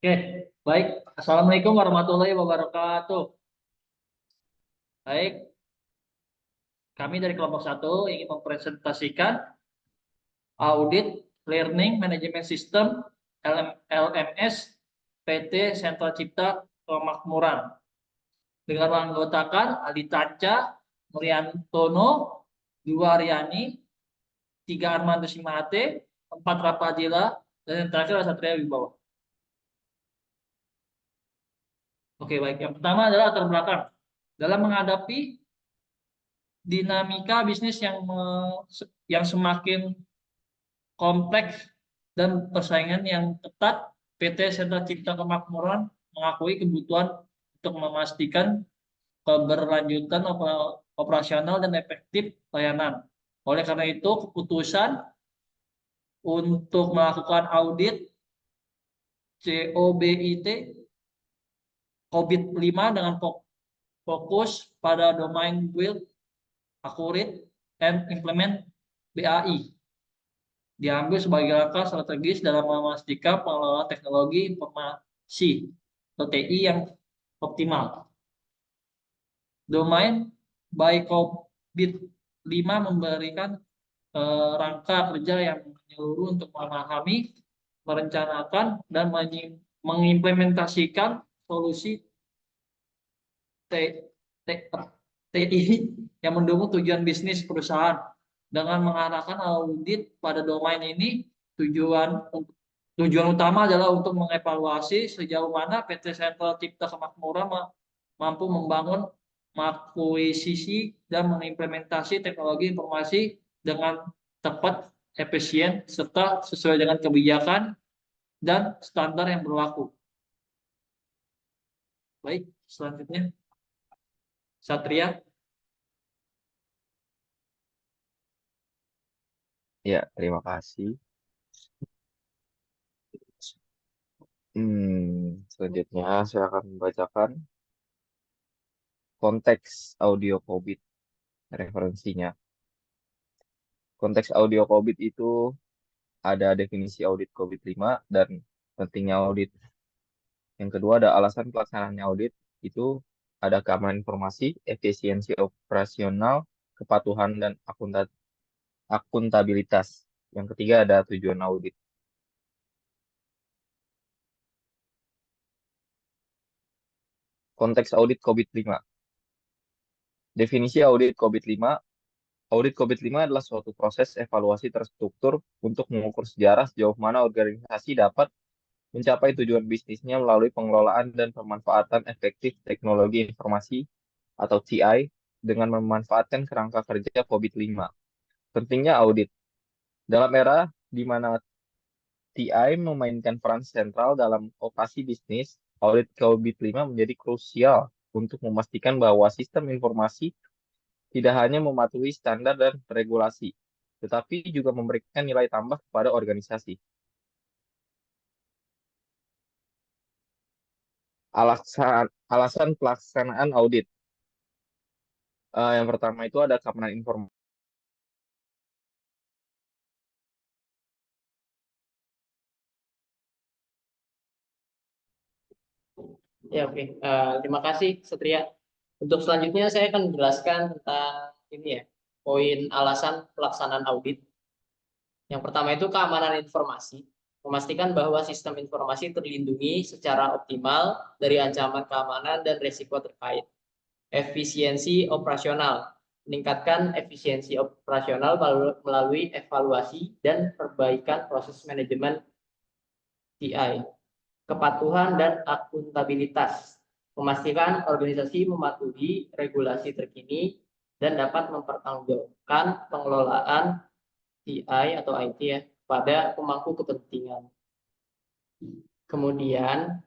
Oke, baik. Assalamualaikum warahmatullahi wabarakatuh. Baik, kami dari kelompok satu ingin mempresentasikan audit Learning Management System LMS PT Sentra Cipta Kemakmuran dengan menganggotakan Aldi Tanca, Muriantono, Dua Aryani, tiga Armando Simate, empat Rapadila, dan yang terakhir adalah Satria Wibawa. Oke, baik. Yang pertama adalah latar belakang. Dalam menghadapi dinamika bisnis yang semakin kompleks dan persaingan yang ketat, PT Sentra Cipta Kemakmuran mengakui kebutuhan untuk memastikan keberlanjutan operasional dan efektif layanan. Oleh karena itu, keputusan untuk melakukan audit COBIT COVID-5 dengan fokus pada domain build, accurate, and implement BAI diambil sebagai langkah strategis dalam memastikan pengelolaan teknologi informasi atau TI yang optimal. Domain by COVID-5 memberikan rangka kerja yang menyeluruh untuk memahami, merencanakan, dan mengimplementasikan solusi TI yang mendukung tujuan bisnis perusahaan. Dengan mengarahkan audit pada domain ini, tujuan utama adalah untuk mengevaluasi sejauh mana PT Sentra Cipta Kemakmuran mampu membangun, mengakuisisi, dan mengimplementasi teknologi informasi dengan tepat, efisien, serta sesuai dengan kebijakan dan standar yang berlaku. Baik, selanjutnya Satria. Ya, terima kasih. Selanjutnya saya akan membacakan konteks audio COVID referensinya. Konteks audio COVID itu ada definisi audit COVID-5 dan pentingnya audit. Yang kedua ada alasan pelaksanaannya audit, itu ada keamanan informasi, efisiensi operasional, kepatuhan dan akuntabilitas. Yang ketiga ada tujuan audit. Konteks audit COVID-5. Definisi audit COVID-5. Audit COVID-5 adalah suatu proses evaluasi terstruktur untuk mengukur sejarah sejauh mana organisasi dapat mencapai tujuan bisnisnya melalui pengelolaan dan pemanfaatan efektif teknologi informasi atau TI dengan memanfaatkan kerangka kerja COVID-5. Pentingnya audit. Dalam era di mana TI memainkan peran sentral dalam operasi bisnis, audit COVID-5 menjadi krusial untuk memastikan bahwa sistem informasi tidak hanya mematuhi standar dan regulasi, tetapi juga memberikan nilai tambah kepada organisasi. Alasan pelaksanaan audit. Yang pertama itu ada keamanan informasi. Ya, oke. Terima kasih, Satria. Untuk selanjutnya, saya akan menjelaskan tentang ini ya, poin alasan pelaksanaan audit. Yang pertama itu keamanan informasi. Memastikan bahwa sistem informasi terlindungi secara optimal dari ancaman keamanan dan risiko terkait. Efisiensi operasional. Meningkatkan efisiensi operasional melalui evaluasi dan perbaikan proses manajemen TI. Kepatuhan dan akuntabilitas, memastikan organisasi mematuhi regulasi terkini dan dapat mempertanggungjawabkan pengelolaan TI atau IT ya pada pemangku kepentingan. Kemudian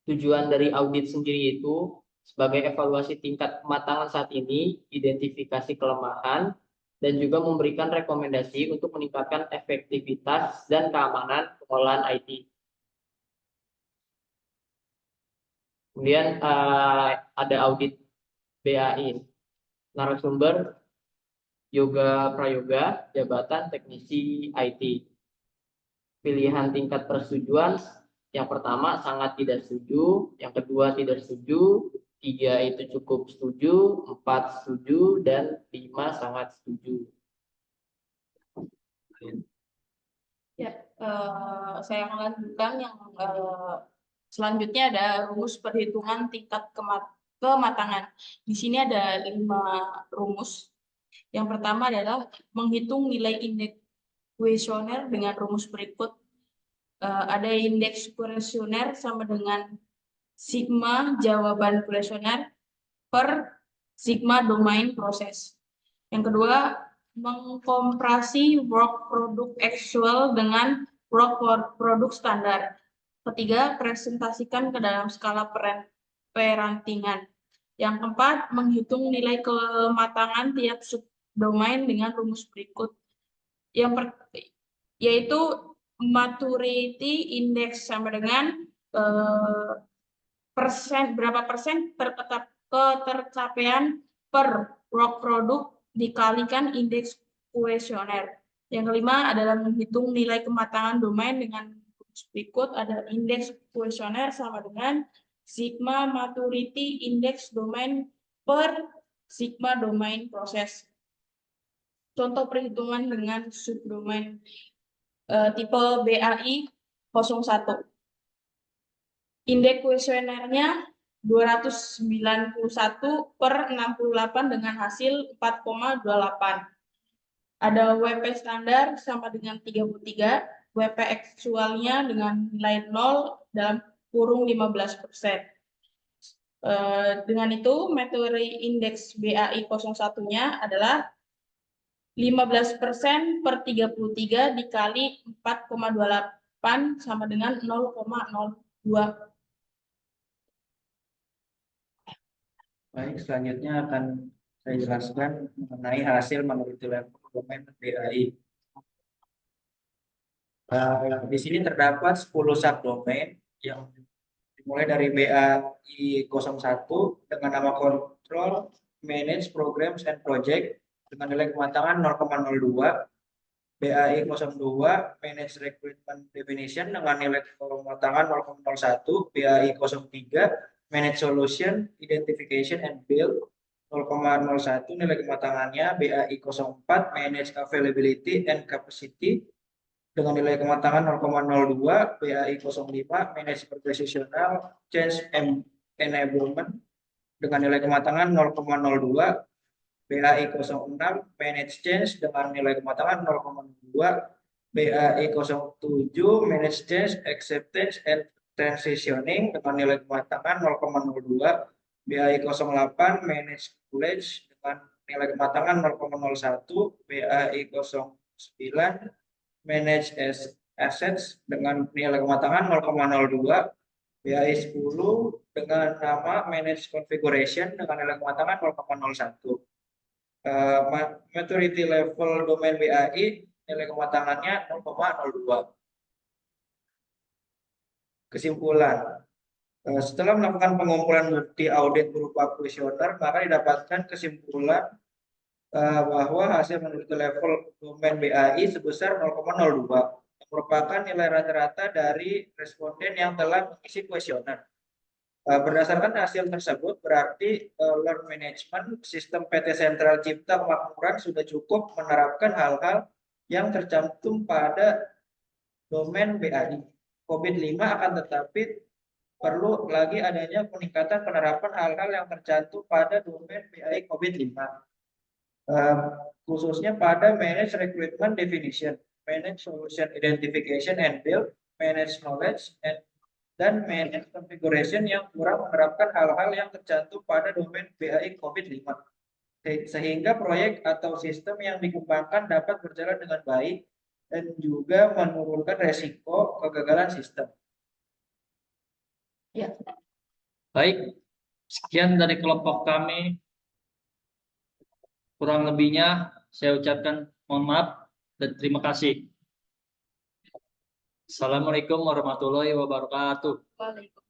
tujuan dari audit sendiri itu sebagai evaluasi tingkat kematangan saat ini, identifikasi kelemahan, dan juga memberikan rekomendasi untuk meningkatkan efektivitas dan keamanan pengelolaan IT. Kemudian ada audit BAI, narasumber Yoga Prayoga, jabatan teknisi IT. Pilihan tingkat persetujuan Yang pertama sangat tidak setuju, yang kedua tidak setuju, 3 itu cukup setuju, 4 setuju, dan 5 sangat setuju. Ya, saya melanjutkan yang selanjutnya ada rumus perhitungan tingkat kematangan. Di sini ada 5 rumus. Yang pertama adalah menghitung nilai indeks kuesioner dengan rumus berikut. Ada indeks kuesioner sama dengan sigma jawaban kuesioner per sigma domain proses. Yang kedua, mengkompresi work product actual dengan work product standar. Ketiga, presentasikan ke dalam skala perantingan. Yang keempat, menghitung nilai kematangan tiap subdomain dengan rumus berikut. Yaitu maturity index sama dengan berapa persen ketercapaian per work product dikalikan indeks kuesioner. Yang kelima adalah menghitung nilai kematangan domain dengan rumus berikut. Ada indeks kuesioner sama dengan sigma maturity index domain per sigma domain proses. Contoh perhitungan dengan subdomain tipe BAI 01. Indeks kuesionernya 291 per 68 dengan hasil 4,28. Ada WP standar sama dengan 33, WP aktualnya dengan nilai 0 dalam kurung 15%. Dengan itu, metode indeks BAI 01-nya adalah 15% per 33 dikali 4,28 sama dengan 0,02. Baik, selanjutnya akan saya jelaskan mengenai hasil maturity level domain BAI. Di sini terdapat 10 subdomain yang dimulai dari BAI 01 dengan nama Control, Manage Programs and Project dengan nilai kematangan 0,02, BAI 02 Manage Recruitment Definition dengan nilai kematangan 0,01, BAI 03 Manage Solution Identification and Build 0,01 nilai kematangannya, BAI 04 Manage Availability and Capacity dengan nilai kematangan 0,02, BAI 05 Manage Organizational Change and Enablement dengan nilai kematangan 0,02, BAI 06 Manage Change dengan nilai kematangan 0,2, BAI 07 Manage Change Acceptance and Transitioning dengan nilai kematangan 0,02, BAI 08 Manage Knowledge dengan nilai kematangan 0,01, BAI 09 Manage Assets dengan nilai kematangan 0,02, BAI 10 dengan nama Manage Configuration dengan nilai kematangan 0,01. Maturity level domain BAI nilai kematangannya 0,02. Kesimpulan, setelah melakukan pengumpulan bukti audit berupa kuesioner, maka didapatkan kesimpulan bahwa hasil maturity level domain BAI sebesar 0,02, yang merupakan nilai rata-rata dari responden yang telah mengisi kuesioner. Berdasarkan hasil tersebut, berarti learn management sistem PT Sentral Cipta Kemakmuran sudah cukup menerapkan hal-hal yang tercantum pada domain BAI. COVID-5 akan tetapi perlu lagi adanya peningkatan penerapan hal-hal yang tercantum pada domain BAI COVID-5. Khususnya pada Manage Recruitment Definition, Manage Solution Identification and Build, Manage Knowledge, dan Manage Configuration yang kurang menerapkan hal-hal yang tercantum pada domain BAI COVID-5. Sehingga proyek atau sistem yang dikembangkan dapat berjalan dengan baik dan juga menurunkan resiko kegagalan sistem. Ya. Baik, sekian dari kelompok kami. Kurang lebihnya saya ucapkan mohon maaf dan terima kasih. Assalamualaikum warahmatullahi wabarakatuh. Waalaikumsalam.